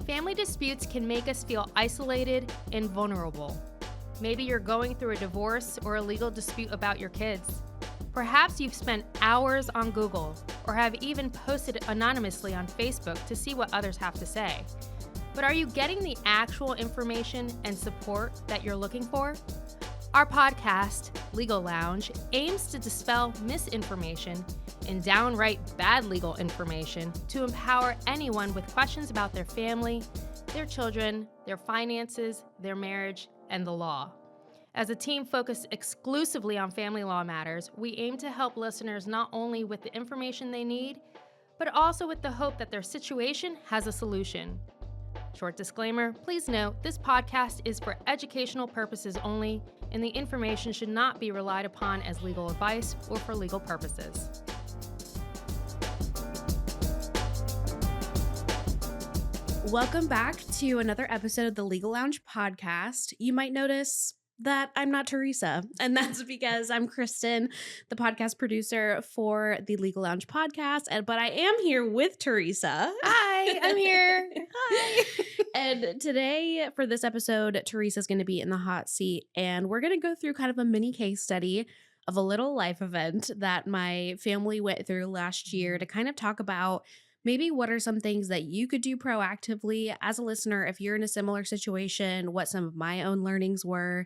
Family disputes can make us feel isolated and vulnerable. Maybe you're going through a divorce or a legal dispute about your kids. Perhaps you've spent hours on Google or have even posted anonymously on Facebook to see what others have to say. But are you getting the actual information and support that you're looking for? Our podcast, Legal Lounge, aims to dispel misinformation and downright bad legal information to empower anyone with questions about their family, their children, their finances, their marriage, and the law. As a team focused exclusively on family law matters, we aim to help listeners not only with the information they need, but also with the hope that their situation has a solution. Short disclaimer, please note this podcast is for educational purposes only, and the information should not be relied upon as legal advice or for legal purposes. Welcome back to another episode of the Legal Lounge podcast. You might notice that I'm not Teresa, and that's because I'm Kristen, the podcast producer for the Legal Lounge podcast, but I am here with Teresa. Hi, I'm here. Hi. And today for this episode, Teresa's going to be in the hot seat, and we're going to go through kind of a mini case study of a little life event that my family went through last year to kind of talk about maybe what are some things that you could do proactively as a listener if you're in a similar situation, what some of my own learnings were.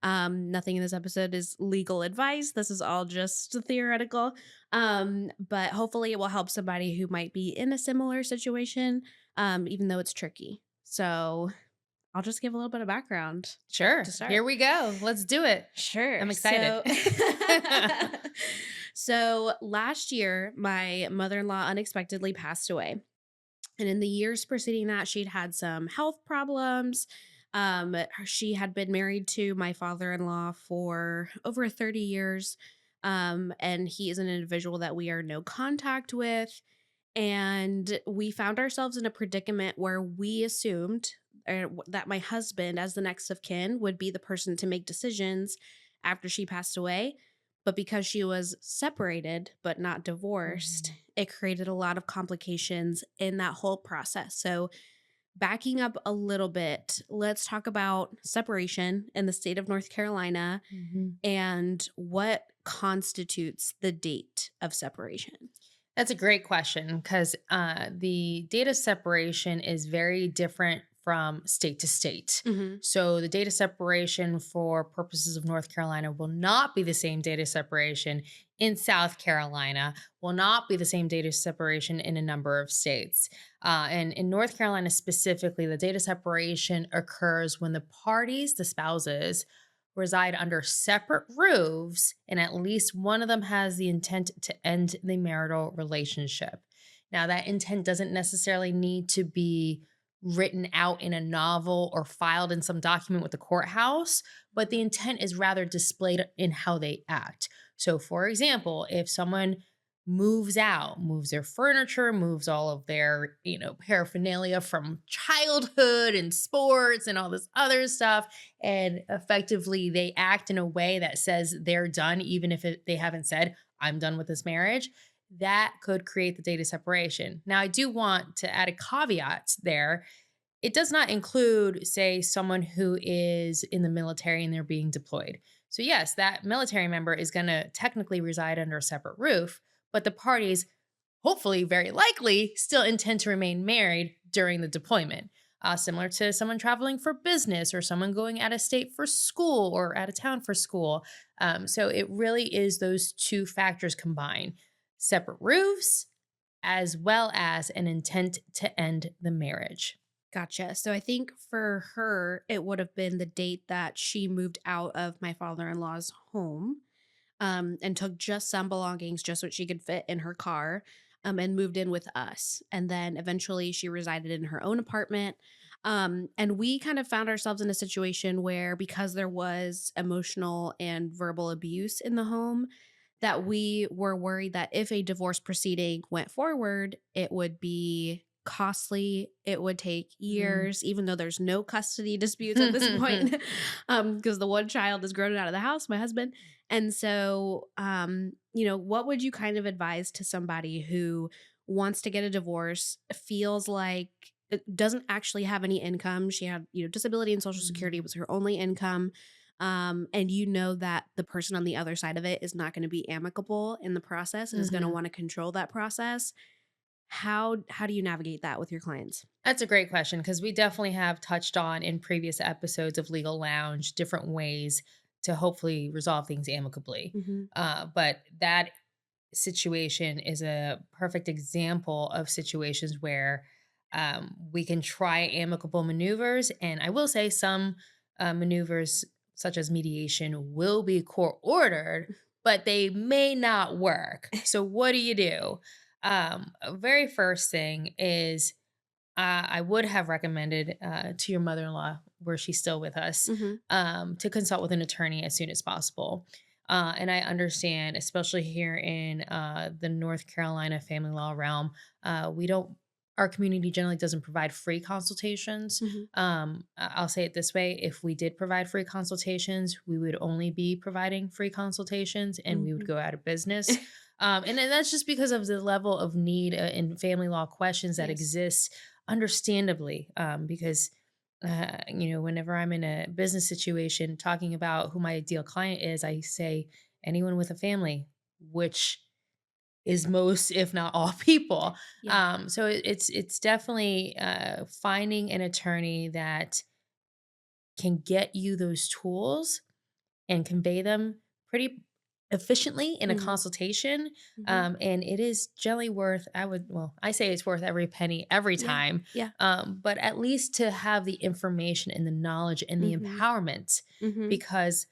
Nothing in this episode is legal advice. This is all just theoretical. But hopefully it will help somebody who might be in a similar situation, even though it's tricky. So I'll just give a little bit of background. Sure. Here we go. Let's do it. Sure. I'm excited. So last year, my mother-in-law unexpectedly passed away. And in the years preceding that, she'd had some health problems. She had been married to my father-in-law for over 30 years. And he is an individual that we are no contact with. And we found ourselves in a predicament where we assumed that my husband, as the next of kin, would be the person to make decisions after she passed away. But because she was separated but not divorced, it created a lot of complications in that whole process. So backing up a little bit, let's talk about separation in the state of North Carolina and what constitutes the date of separation. That's a great question because the date of separation is very different from state to state. So the date of separation for purposes of North Carolina will not be the same date of separation in South Carolina, will not be the same date of separation in a number of states. And in North Carolina specifically, the date of separation occurs when the parties, the spouses, reside under separate roofs and at least one of them has the intent to end the marital relationship. Now, that intent doesn't necessarily need to be written out in a novel or filed in some document with the courthouse, but the intent is rather displayed in how they act. So, for example, if someone moves out, moves their furniture, moves all of their, paraphernalia from childhood and sports and all this other stuff, and effectively they act in a way that says they're done, even if they haven't said, I'm done with this marriage, that could create the date of separation. Now, I do want to add a caveat there. It does not include, say, someone who is in the military and they're being deployed. So yes, that military member is going to technically reside under a separate roof, but the parties, hopefully, very likely, still intend to remain married during the deployment. Similar to someone traveling for business or someone going out of state for school or out of town for school. So it really is those two factors combined. Separate roofs, as well as an intent to end the marriage. Gotcha. So I think for her, it would have been the date that she moved out of my father-in-law's home and took just some belongings, just what she could fit in her car, and moved in with us. And then eventually she resided in her own apartment. And we kind of found ourselves in a situation where, because there was emotional and verbal abuse in the home, that we were worried that if a divorce proceeding went forward, it would be costly. It would take years, even though there's no custody disputes at this point, because the one child is grown out of the house, my husband. And so, what would you kind of advise to somebody who wants to get a divorce, feels like doesn't actually have any income. She had, disability and social security Mhm. was her only income. And you know that the person on the other side of it is not going to be amicable in the process and is going to Mhm. want to control that process. How do you navigate that with your clients? That's a great question because we definitely have touched on in previous episodes of Legal Lounge different ways to hopefully resolve things amicably. Mhm. But that situation is a perfect example of situations where we can try amicable maneuvers. And I will say some maneuvers, such as mediation, will be court ordered, but they may not work. So, what do you do? Very first thing is I would have recommended to your mother in law, where she's still with us, Mhm. to consult with an attorney as soon as possible. And I understand, especially here in the North Carolina family law realm, we don't, our community generally doesn't provide free consultations. Mhm. I'll say it this way: if we did provide free consultations, we would only be providing free consultations and we would Mhm. go out of business. And then that's just because of the level of need in family law questions that Yes. exists understandably, because whenever I'm in a business situation talking about who my ideal client is, I say anyone with a family, which is most, if not all, people. Yeah. So it's definitely finding an attorney that can get you those tools and convey them pretty efficiently in a Mhm. consultation. Mhm. And it is generally worth, I say it's worth every penny every Yeah. time. Yeah. But at least to have the information and the knowledge and the Mhm. empowerment, Mhm. because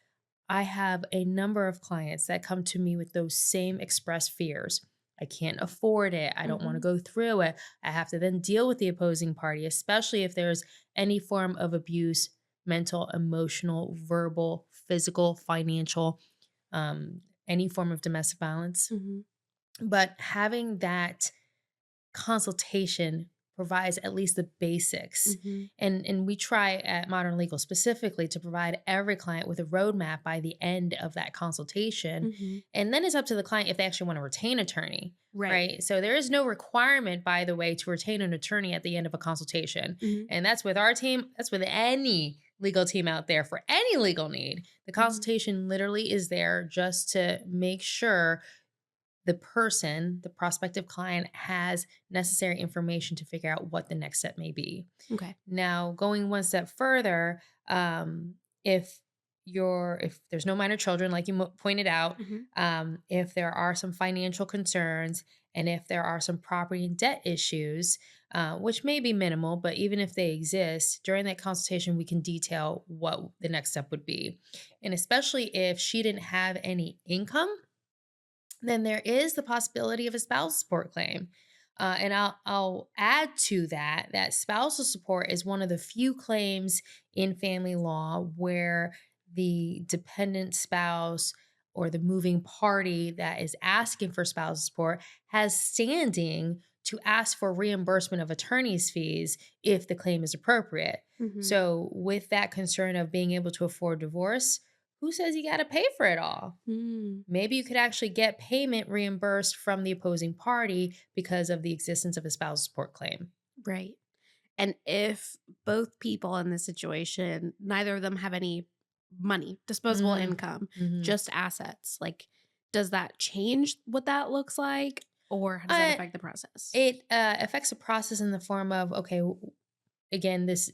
I have a number of clients that come to me with those same expressed fears. I can't afford it. I don't want to Mhm. go through it. I have to then deal with the opposing party, especially if there's any form of abuse, mental, emotional, verbal, physical, financial, any form of domestic violence. Mhm. But having that consultation provides at least the basics. Mhm. And we try at Modern Legal specifically to provide every client with a roadmap by the end of that consultation. Mhm. And then it's up to the client if they actually want to retain attorney, Right. right? So there is no requirement, by the way, to retain an attorney at the end of a consultation. Mhm. And that's with our team, that's with any legal team out there for any legal need. The Mhm. consultation literally is there just to make sure the person, the prospective client, has necessary information to figure out what the next step may be. Okay. Now, going one step further, if if there's no minor children, like you pointed out, Mhm. if there are some financial concerns, and if there are some property and debt issues, which may be minimal, but even if they exist, during that consultation, we can detail what the next step would be. And especially if she didn't have any income, then there is the possibility of a spousal support claim. And I'll add to that that spousal support is one of the few claims in family law where the dependent spouse or the moving party that is asking for spousal support has standing to ask for reimbursement of attorney's fees if the claim is appropriate. Mhm. So, with that concern of being able to afford divorce, who says you got to pay for it all? Mm. Maybe you could actually get payment reimbursed from the opposing party because of the existence of a spousal support claim. Right. And if both people in this situation, neither of them have any money, disposable Mm, income, mhm. just assets, like, does that change what that looks like? Or how does that Uh, affect the process? it affects the process in the form of, okay, again, this,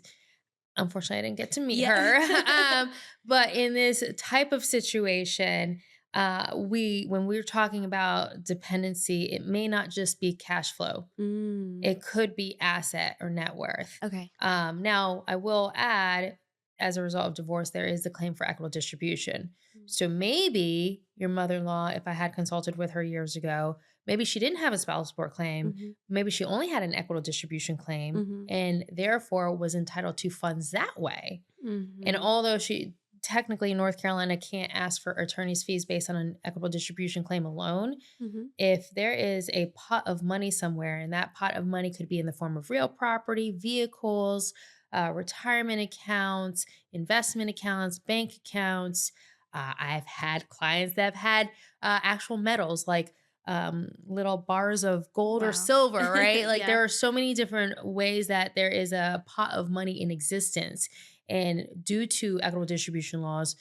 unfortunately, I didn't get to meet Yeah. her. But in this type of situation, when we're talking about dependency, it may not just be cash flow. Mm. It could be asset or net worth. Okay. Now, I will add, as a result of divorce, there is the claim for equitable distribution. Mm. So maybe your mother in law, if I had consulted with her years ago, maybe she didn't have a spousal support claim. Mhm. Maybe she only had an equitable distribution claim Mhm. and therefore was entitled to funds that way. And Mhm. although she technically, North Carolina can't ask for attorney's fees based on an equitable distribution claim alone, Mhm. if there is a pot of money somewhere, and that pot of money could be in the form of real property, vehicles, retirement accounts, investment accounts, bank accounts. I've had clients that have had actual metals like little bars of gold or Wow. silver, right? Like Yeah. there are so many different ways that there is a pot of money in existence. And due to equitable distribution laws,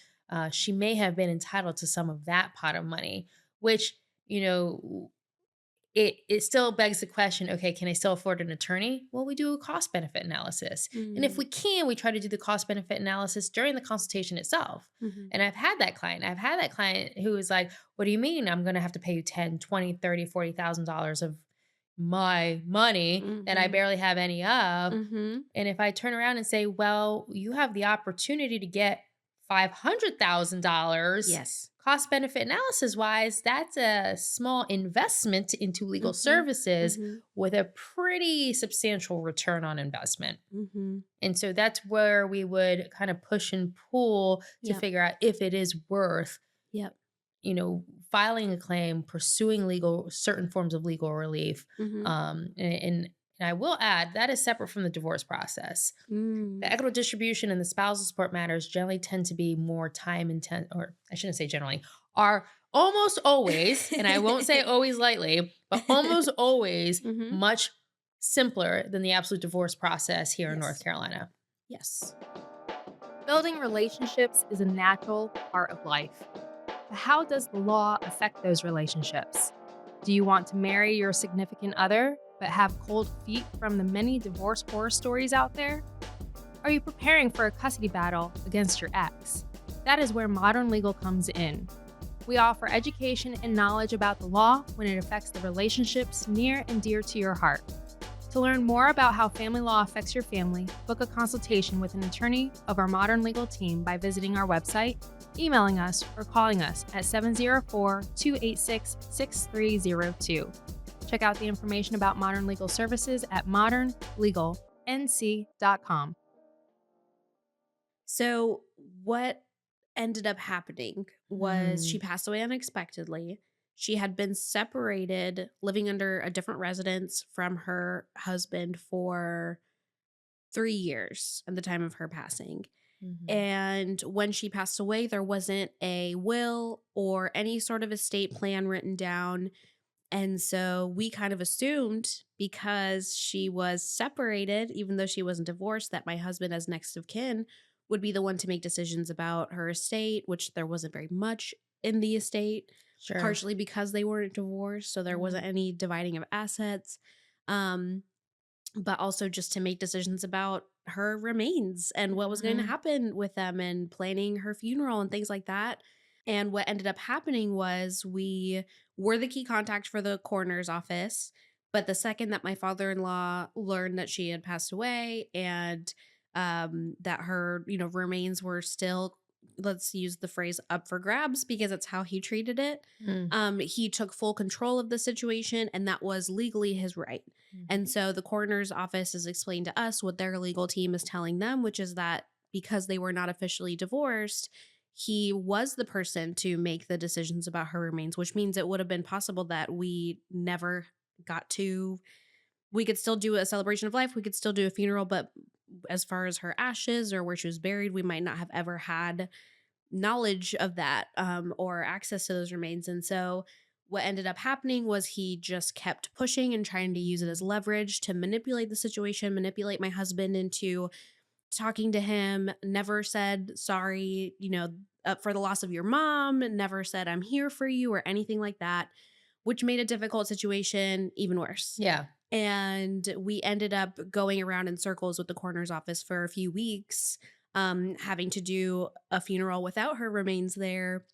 she may have been entitled to some of that pot of money, which, you know, it still begs the question, okay, can I still afford an attorney? Well, we do a cost benefit analysis. And if we Mm. can, we try to do the cost benefit analysis during the consultation itself. Mhm. And I've had that client. I've had that client who is like, what do you mean I'm going to have to pay you 10, 20, 30, $40,000 of my money that I Mhm. barely have any of? Mhm. And if I turn around and say, well, you have the opportunity to get $500,000, Yes. cost benefit analysis wise, that's a small investment into legal Mhm. services Mhm. with a pretty substantial return on investment. Mhm. And so that's where we would kind of push and pull to Yep. figure out if it is worth, Yep. filing a claim, pursuing certain forms of legal relief. Mhm. And I will add that is separate from the divorce process. The Mm. equitable distribution and the spousal support matters generally tend to be more time intense, or I shouldn't say generally, are almost always, and I won't say always lightly, but almost always Mhm. much simpler than the absolute divorce process here in North Yes. Carolina. Yes. Building relationships is a natural part of life. But how does the law affect those relationships? Do you want to marry your significant other but have cold feet from the many divorce horror stories out there? Are you preparing for a custody battle against your ex? That is where modern legal comes in. We offer education and knowledge about the law when it affects the relationships near and dear to your heart. To learn more about how family law affects your family, book a consultation with an attorney of our modern legal team by visiting our website, emailing us, or calling us at 704-286-6302. Check out the information about modern legal services at modernlegalnc.com. So, what ended up happening was she Hmm. passed away unexpectedly. She had been separated, living under a different residence from her husband for 3 years at the time of her passing. Mhm. And when she passed away, there wasn't a will or any sort of estate plan written down. And so we kind of assumed because she was separated, even though she wasn't divorced, that my husband, as next of kin, would be the one to make decisions about her estate, which there wasn't very much in the estate, Sure. partially because they weren't divorced. So there wasn't Mhm. any dividing of assets. Um, but also just to make decisions about her remains and what was going to Mhm. happen with them and planning her funeral and things like that. And what ended up happening was we were the key contact for the coroner's office. But the second that my father in law learned that she had passed away and that her, remains were still, let's use the phrase up for grabs because it's how he treated it. Mm. He took full control of the situation, and that was legally his right. And Mhm. so the coroner's office has explained to us what their legal team is telling them, which is that because they were not officially divorced, he was the person to make the decisions about her remains, which means it would have been possible that we never got to, we could still do a celebration of life, we could still do a funeral, but as far as her ashes or where she was buried, we might not have ever had knowledge of that or access to those remains. And so what ended up happening was he just kept pushing and trying to use it as leverage to manipulate the situation, manipulate my husband into talking to him, never said sorry, for the loss of your mom, never said I'm here for you or anything like that, which made a difficult situation even worse. Yeah. And we ended up going around in circles with the coroner's office for a few weeks, having to do a funeral without her remains there.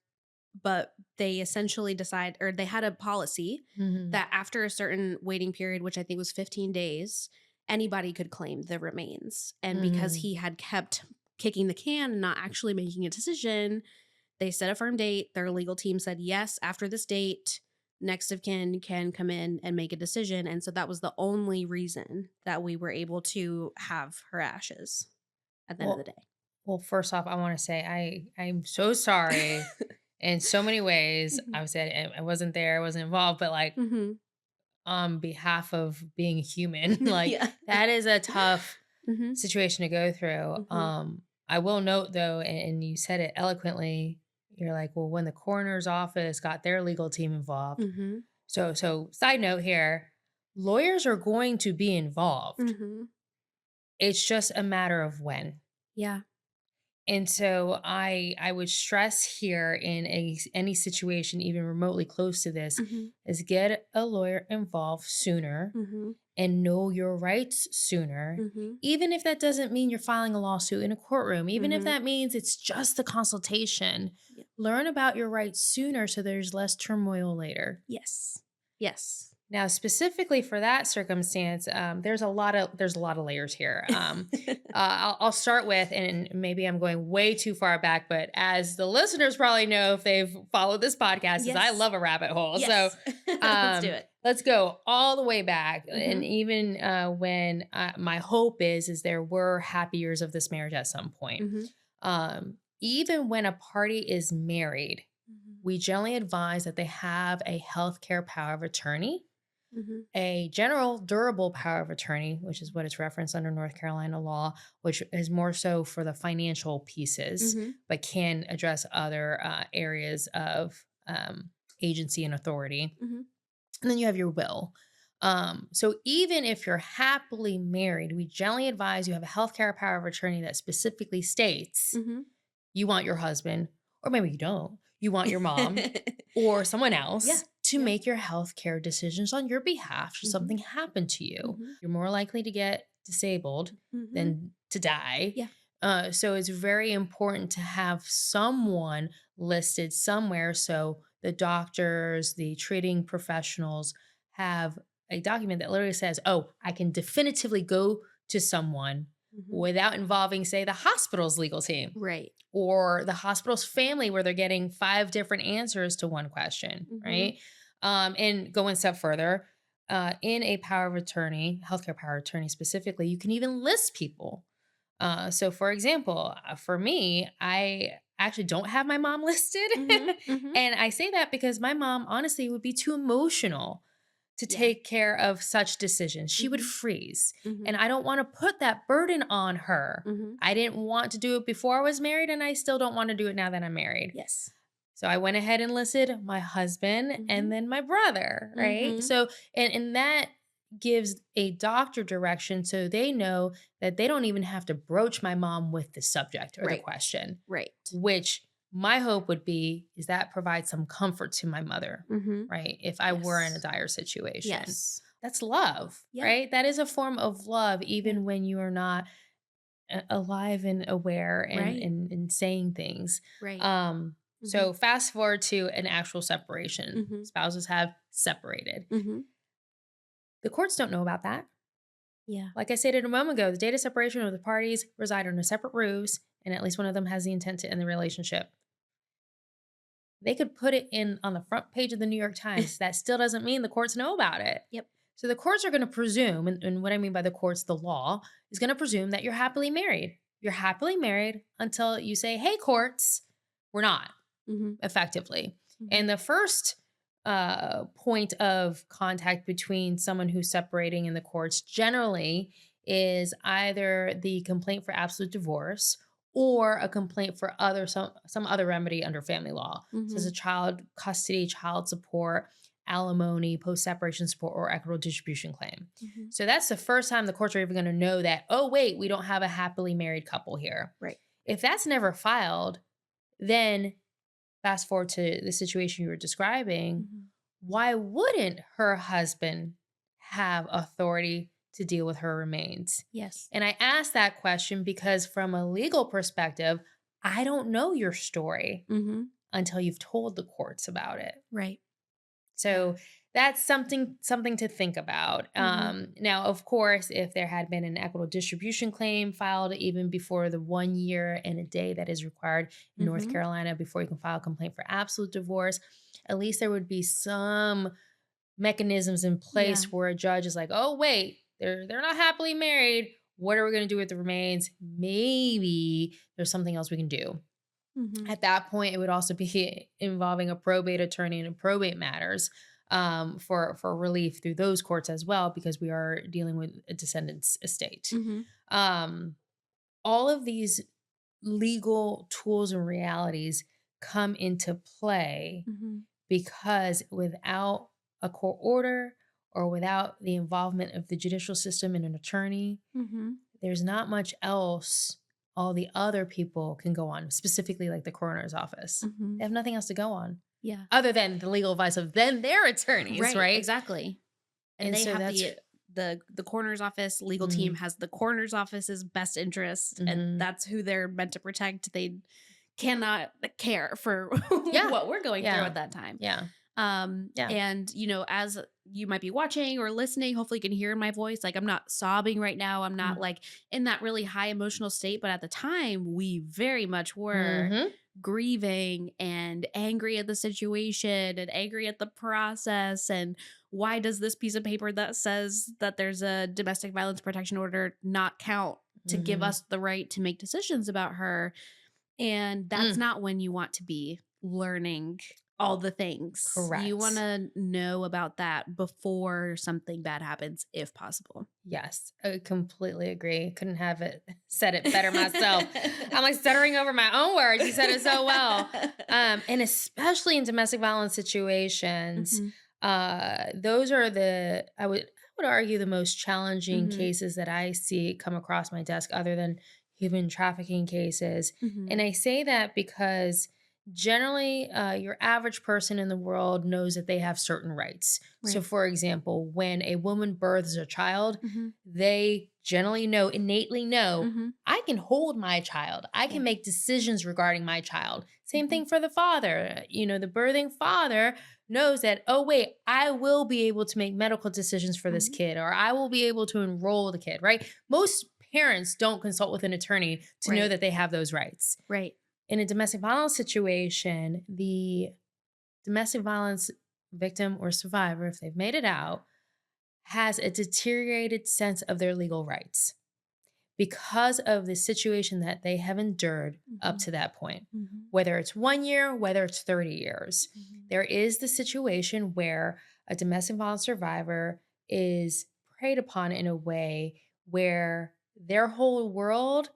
But they essentially they had a policy Mhm. that after a certain waiting period, which I think was 15 days, anybody could claim the remains. And because Mhm. he had kept kicking the can and not actually making a decision, they set a firm date. Their legal team said, yes, after this date, next of kin can come in and make a decision. And so that was the only reason that we were able to have her ashes at the end of the Well, day. well, first off, I want to say I'm so sorry in so many ways. Mhm. I would say I wasn't there, I wasn't involved, but like Mhm. on behalf of being human, like Yeah. that is a tough Mhm. situation to go through. Mhm. I will note though, and you said it eloquently, you're like, well, when the coroner's office got their legal team involved. Mhm. So side note here, lawyers are going to be involved. Mm-hmm. It's just a matter of when. Yeah. And so I would stress here in any situation even remotely close to this Mm-hmm. is get a lawyer involved sooner Mm-hmm. and know your rights sooner. Mm-hmm. Even if that doesn't mean you're filing a lawsuit in a courtroom, even if Mm-hmm. that means it's just the consultation, Yeah. learn about your rights sooner so there's less turmoil later. Yes. Yes. Now, specifically for that circumstance, there's a lot of layers here. I'll start with, and maybe I'm going way too far back, but as the listeners probably know if they've followed this podcast, is I Yes. love a rabbit hole. Yes. So Let's do it. let's go all the way back, and Mhm. even when my hope is there were happy years of this marriage at some point. Mhm. Even when a party is married, Mhm. we generally advise that they have a healthcare power of attorney, Mhm. a general durable power of attorney, which is what it's referenced under North Carolina law, which is more so for the financial pieces, Mhm. but can address other areas of agency and authority. Mhm. And then you have your will. So even if you're happily married, we generally advise you have a healthcare power of attorney that specifically states Mhm. you want your husband, or maybe you don't, you want your mom or someone else Yeah. to Yeah. make your healthcare decisions on your behalf should Mhm. something happen to you. Mhm. You're more likely to get disabled Mhm. than to die. Yeah. So it's very important to have someone listed somewhere so the doctors, the treating professionals have a document that literally says, oh, I can definitively go to someone Mhm. without involving, say, the hospital's legal team Right. or the hospital's family where they're getting 5 different answers to one question, Mhm. right? And go one step further, in a power of attorney, healthcare power of attorney specifically, you can even list people. So for example, for me, I actually don't have my mom listed. Mhm. Mhm. And I say that because my mom honestly would be too emotional to Yeah. take care of such decisions. She would Mhm. freeze. And Mhm. I don't want to put that burden on her. Mhm. I didn't want to do it before I was married, and I still don't want to do it now that I'm married. Yes. So I went ahead and listed my husband and Mhm. then my brother, right? Mhm. So and that gives a doctor direction so they know that they don't even have to broach my mom with the subject or the Right. question, Right. which my hope would be is that provides some comfort to my mother, Mhm. right? If I were in a Yes. dire situation. Yes. That's love, Yeah. right? That is a form of love, even Yeah. when you are not alive and aware and, Right. and saying things. Right. So fast forward to an actual separation. Mhm. Spouses have separated. Mhm. The courts don't know about that. Yeah. Like I stated a moment ago, the date of separation of the parties reside under separate roofs, and at least one of them has the intent to end the relationship. They could put it in on the front page of the New York Times. That still doesn't mean the courts know about it. Yep. So the courts are going to presume, and what I mean by the courts, the law is going to presume that you're happily married. You're happily married until you say, hey, courts, we're not, Mhm. effectively. Mhm. And the first point of contact between someone who's separating in the courts generally is either the complaint for absolute divorce or a complaint for some other remedy under family law. So as a Mhm. child custody, child support, alimony, post-separation support, or equitable distribution claim. Mhm. So that's the first time the courts are even going to know that, oh, wait, we don't have a happily married couple here. Right. If that's never filed, then fast forward to the situation you were describing, Mhm. why wouldn't her husband have authority to deal with her remains? Yes. And I ask that question because, from a legal perspective, I don't know your story Mhm. until you've told the courts about it. Right. So that's something to think about. Mhm. Now, of course, if there had been an equitable distribution claim filed even before the 1 year and a day that is required in North Mhm. Carolina before you can file a complaint for absolute divorce, at least there would be some mechanisms in Yeah. place where a judge is like, "Oh, wait, they're not happily married. What are we going to do with the remains? Maybe there's something else we can do." Mhm. At that point, it would also be involving a probate attorney and probate matters, for relief through those courts as well, because we are dealing with a descendant's estate. Mhm. Um, all of these legal tools and realities come into play Mhm. because without a court order or without the involvement of the judicial system and an attorney, there's not much else all the other people can go on, specifically like the coroner's office. They have nothing else to go on. Yeah. Other than the legal advice of then their attorneys, right? Exactly. And they so have the coroner's office legal team has the coroner's office's best interest, and that's who they're meant to protect. They cannot care for what we're going through at that time. And you know, as you might be watching or listening, hopefully you can hear in my voice, like I'm not sobbing right now. I'm not like in that really high emotional state, but at the time we very much were grieving and angry at the situation and angry at the process. And why does this piece of paper that says that there's a domestic violence protection order not count to give us the right to make decisions about her? And that's not when you want to be learning all the things. Correct. You want to know about that before something bad happens, if possible. Yes, I completely agree. Couldn't have said it better myself. I'm like stuttering over my own words. You said it so well. And especially in domestic violence situations, those are I would argue the most challenging cases that I see come across my desk, other than human trafficking cases. And I say that because generally, your average person in the world knows that they have certain rights. Right. So, for example, when a woman births a child, they generally innately know, I can hold my child. I can make decisions regarding my child. Same thing for the father. You know, the birthing father knows that, oh, wait, I will be able to make medical decisions for this kid, or I will be able to enroll the kid, right? Most parents don't consult with an attorney to know that they have those rights. Right. In a domestic violence situation, the domestic violence victim or survivor, if they've made it out, has a deteriorated sense of their legal rights because of the situation that they have endured up to that point. Whether it's 1 year, whether it's 30 years, there is the situation where a domestic violence survivor is preyed upon in a way where their whole world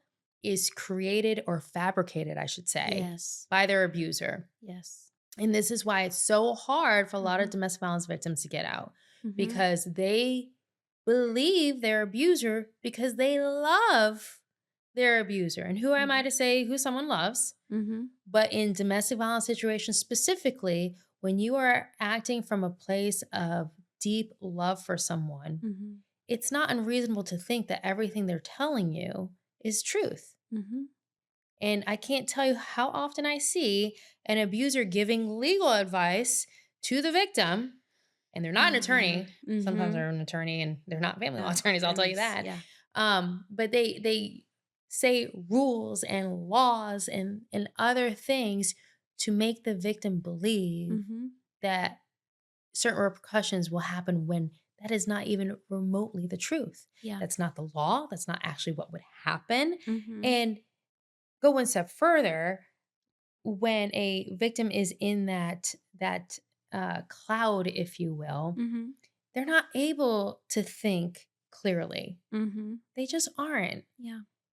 is created or fabricated, I should say, by their abuser. Yes. And this is why it's so hard for a lot of domestic violence victims to get out, because they believe their abuser because they love their abuser. And who am I to say who someone loves? But in domestic violence situations specifically, when you are acting from a place of deep love for someone, it's not unreasonable to think that everything they're telling you is truth. And I can't tell you how often I see an abuser giving legal advice to the victim, and they're not an attorney. Sometimes they're an attorney and they're not family law attorneys, I'll tell you that. But they say rules and laws and other things to make the victim believe that certain repercussions will happen when that is not even remotely the truth. That's not the law. That's not actually what would happen. And go one step further, when a victim is in that cloud, if you will, they're not able to think clearly. They just aren't.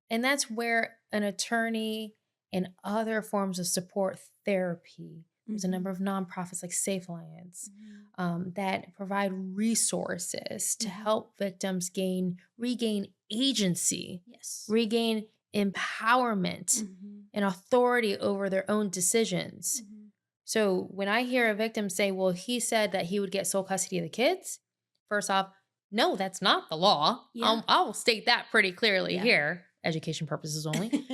And that's where an attorney and other forms of support therapy, there's a number of nonprofits like Safe Alliance that provide resources to help victims regain agency, regain empowerment and authority over their own decisions. So when I hear a victim say, well, he said that he would get sole custody of the kids, first off, no, that's not the law. I'll state that pretty clearly here, education purposes only.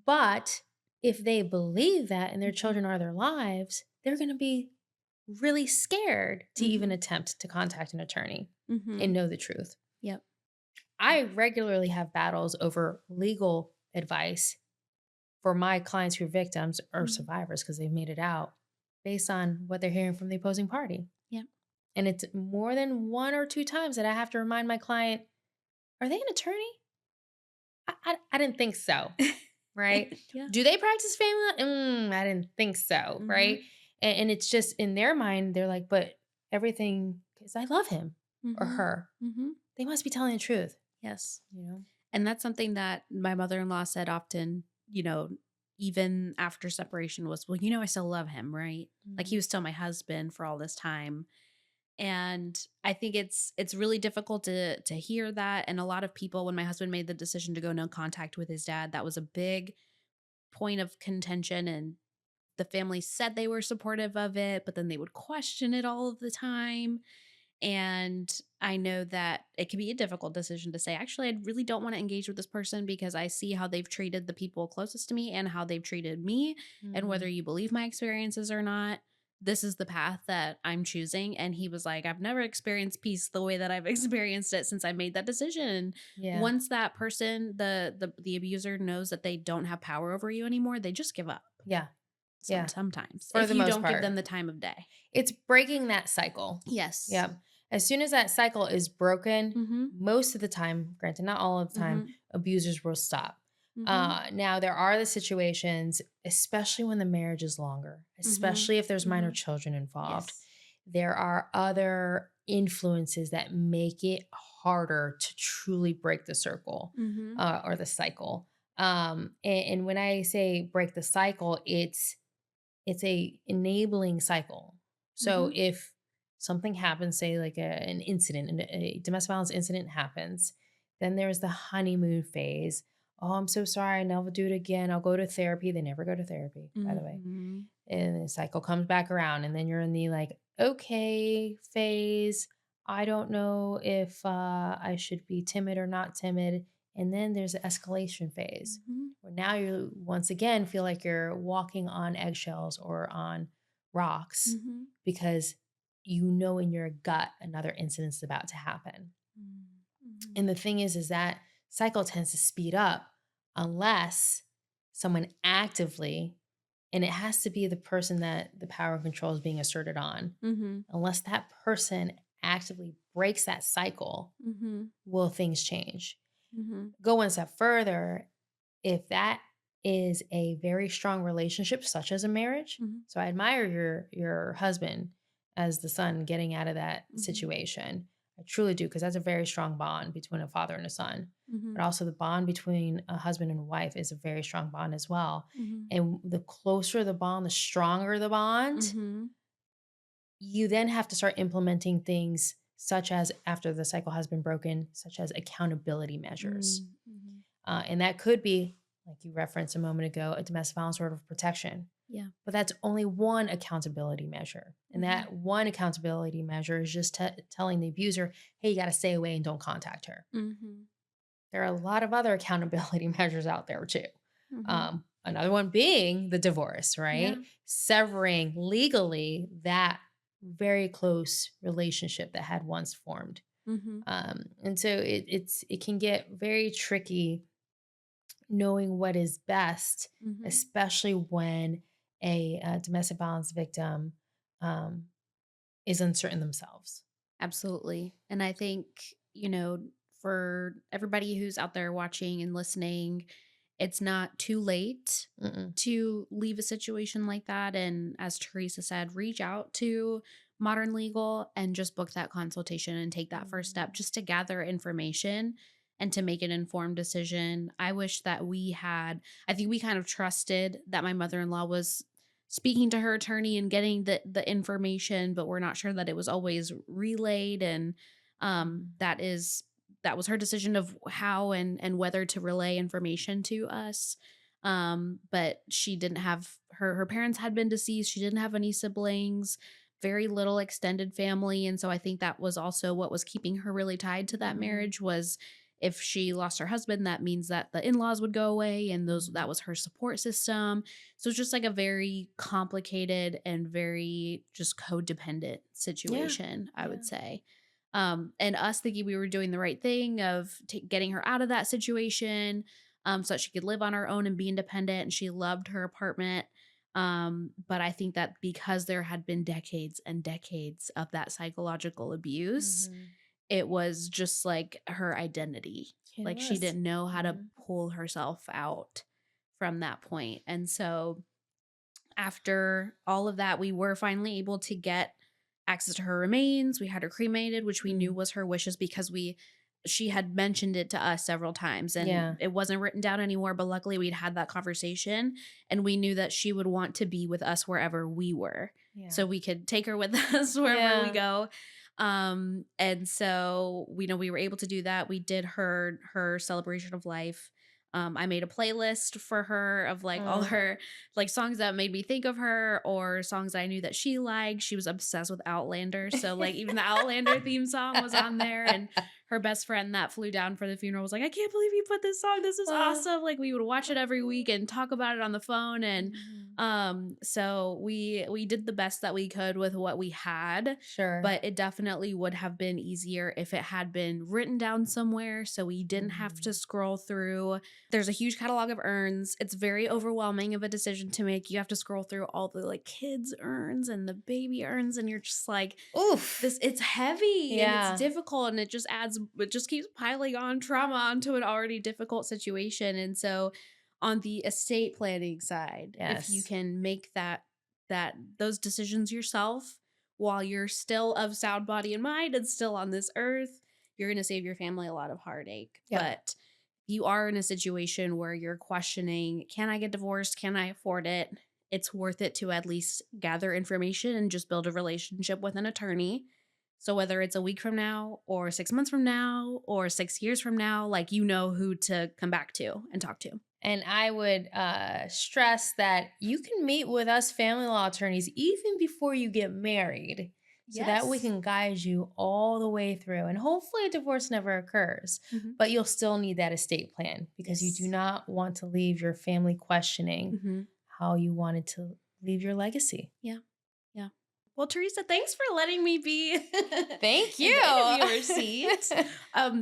But if they believe that and their children are their lives, they're going to be really scared to even attempt to contact an attorney and know the truth. I regularly have battles over legal advice for my clients who are victims or survivors because they've made it out based on what they're hearing from the opposing party. And it's more than 1 or 2 times that I have to remind my client, are they an attorney? I didn't think so. Right? Do they practice family law? I didn't think so. Right? And it's just in their mind, they're like, but everything, because I love him or her. They must be telling the truth. Yes. You know? And that's something that my mother-in-law said often, you know, even after separation was, well, I still love him, right? Like he was still my husband for all this time. And I think it's really difficult to hear that. And a lot of people, when my husband made the decision to go no contact with his dad, that was a big point of contention. And the family said they were supportive of it, but then they would question it all of the time. And I know that it can be a difficult decision to say, actually, I really don't want to engage with this person because I see how they've treated the people closest to me and how they've treated me. And whether you believe my experiences or not, this is the path that I'm choosing. And he was like, I've never experienced peace the way that I've experienced it since I made that decision. Yeah. Once that person, the abuser, knows that they don't have power over you anymore, they just give up. Yeah. Yeah. Sometimes. For if the you most don't give part. them the time of day. It's breaking that cycle. Yes. Yeah. As soon as that cycle is broken, Mm-hmm. most of the time, granted, not all of the time, abusers will stop. Now, there are the situations, especially when the marriage is longer, especially if there's minor children involved. Yes. There are other influences that make it harder to truly break the circle or the cycle. And when I say break the cycle, it's a enabling cycle. So if something happens, say like an incident, a domestic violence incident happens, then there's the honeymoon phase. Oh, I'm so sorry. I'll never do it again. I'll go to therapy. They never go to therapy, by the way. And the cycle comes back around, and then you're in the like, okay phase. I don't know if I should be timid or not timid. And then there's the escalation phase where now you once again feel like you're walking on eggshells or on rocks because you know in your gut another incident is about to happen. And the thing is that cycle tends to speed up unless someone actively, and it has to be the person that the power and control is being asserted on, unless that person actively breaks that cycle, will things change. Go one step further. If that is a very strong relationship, such as a marriage, so I admire your husband as the son getting out of that situation. I truly do, because that's a very strong bond between a father and a son. But also the bond between a husband and a wife is a very strong bond as well. And the closer the bond, the stronger the bond, you then have to start implementing things such as, after the cycle has been broken, such as accountability measures. And that could be, like you referenced a moment ago, a domestic violence order of protection. Yeah. But that's only one accountability measure. And that one accountability measure is just telling the abuser, hey, you got to stay away and don't contact her. There are a lot of other accountability measures out there too. Another one being the divorce, right? Yeah. Severing legally that very close relationship that had once formed. And so it can get very tricky knowing what is best, especially when a domestic violence victim is uncertain themselves. Absolutely. And I think, for everybody who's out there watching and listening, it's not too late to leave a situation like that. And as Teresa said, reach out to Modern Legal and just book that consultation and take that first step just to gather information and to make an informed decision. I wish that I think we kind of trusted that my mother-in-law was speaking to her attorney and getting the information, but we're not sure that it was always relayed. And that was her decision of how and whether to relay information to us. But she didn't have her parents had been deceased. She didn't have any siblings, very little extended family. And so I think that was also what was keeping her really tied to that marriage. Was if she lost her husband, that means that the in-laws would go away, and that was her support system. So it's just like a very complicated and very just codependent situation, I would say. And us thinking we were doing the right thing of getting her out of that situation, so that she could live on her own and be independent. And she loved her apartment. But I think that because there had been decades and decades of that psychological abuse, it was just like her identity. She didn't know how to pull herself out from that point. And so after all of that, we were finally able to get access to her remains. We had her cremated, which we knew was her wishes, because we she had mentioned it to us several times, and it wasn't written down anywhere, but luckily we'd had that conversation, and we knew that she would want to be with us wherever we were. So we could take her with us wherever we go. And so we were able to do that. We did her celebration of life. I made a playlist for her of like all her like songs that made me think of her, or songs I knew that she liked. She was obsessed with Outlander. So like even the Outlander theme song was on there, and her best friend that flew down for the funeral was like, I can't believe you put this song. This is awesome. Like we would watch it every week and talk about it on the phone. And so we did the best that we could with what we had. Sure. But it definitely would have been easier if it had been written down somewhere so we didn't have to scroll through. There's a huge catalog of urns. It's very overwhelming of a decision to make. You have to scroll through all the like kids urns and the baby urns, and you're just like, oof, it's heavy and it's difficult, and it just keeps piling on trauma onto an already difficult situation. And so on the estate planning side, if you can make those decisions yourself while you're still of sound body and mind and still on this earth, you're going to save your family a lot of heartache. But you are in a situation where you're questioning, can I get divorced? Can I afford it? It's worth it to at least gather information and just build a relationship with an attorney. So whether it's a week from now or 6 months from now or 6 years from now, like who to come back to and talk to. And I would stress that you can meet with us family law attorneys even before you get married. So that we can guide you all the way through. And hopefully a divorce never occurs. But you'll still need that estate plan because you do not want to leave your family questioning how you wanted to leave your legacy. Yeah. Well, Teresa, thanks for letting me be Thank you. in the interviewer seat.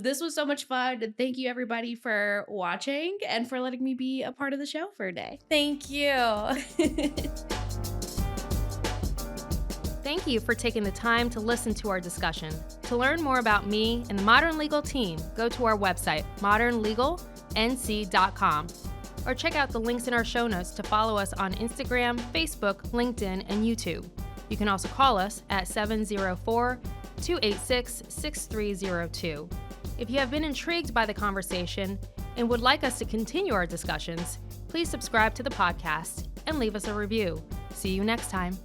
This was so much fun. And thank you, everybody, for watching and for letting me be a part of the show for a day. Thank you. Thank you for taking the time to listen to our discussion. To learn more about me and the Modern Legal team, go to our website, modernlegalnc.com, or check out the links in our show notes to follow us on Instagram, Facebook, LinkedIn, and YouTube. You can also call us at 704-286-6302. If you have been intrigued by the conversation and would like us to continue our discussions, please subscribe to the podcast and leave us a review. See you next time.